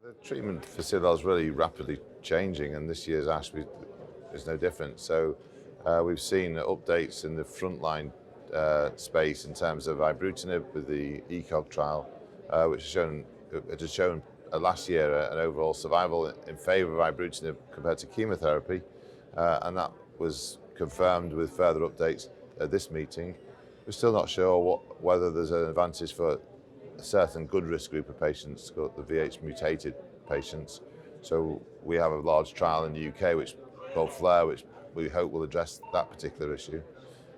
The treatment for CLL is really rapidly changing, and this year's ASH is no different. So we've seen updates in the frontline space in terms of ibrutinib with the ECOG trial, which has shown last year an overall survival in favour of ibrutinib compared to chemotherapy, and that was confirmed with further updates at this meeting. We're still not sure whether there's an advantage for a certain good risk group of patients called the VH mutated patients. So we have a large trial in the UK called FLAIR, which we hope will address that particular issue.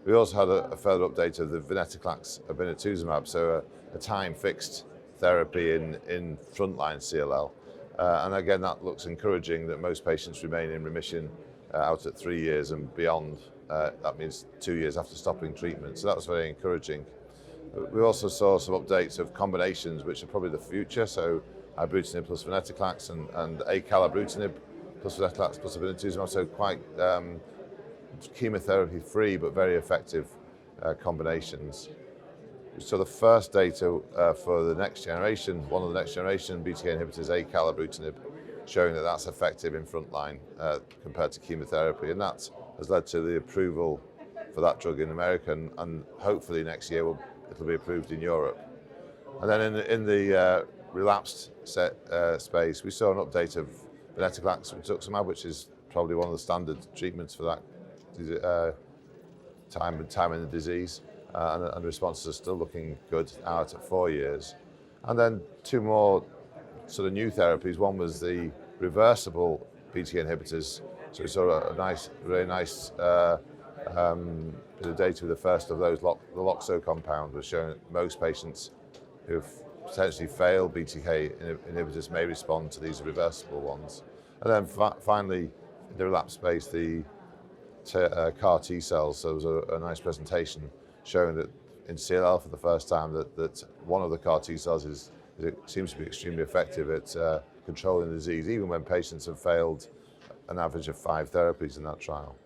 We also had a further update of the venetoclax obinutuzumab, so a time-fixed therapy in frontline CLL. And again, that looks encouraging that most patients remain in remission out at 3 years and beyond. That means 2 years after stopping treatment. So that was very encouraging. We also saw some updates of combinations, which are probably the future. So ibrutinib plus venetoclax and acalabrutinib plus venetoclax plus obinutuzumab. So quite chemotherapy-free but very effective combinations. We saw the first data for the next generation, one of the next generation BTK inhibitors, acalabrutinib, showing that that's effective in frontline compared to chemotherapy, and that has led to the approval for that drug in America, and hopefully next year it'll be approved in Europe. And then in the relapsed space, we saw an update of venetoclax rituximab, which is probably one of the standard treatments for that time in the disease, and the responses are still looking good out at 4 years. And then two more sort of new therapies. One was the reversible BTK inhibitors. So we saw a very nice bit of data with the first of those. The Loxo compound was showing that most patients who've potentially failed BTK inhibitors may respond to these reversible ones. And then finally, in the relapse space, the CAR T cells. So there was a nice presentation showing that in CLL for the first time that one of the CAR T cells seems to be extremely effective at controlling the disease, even when patients have failed an average of 5 therapies in that trial.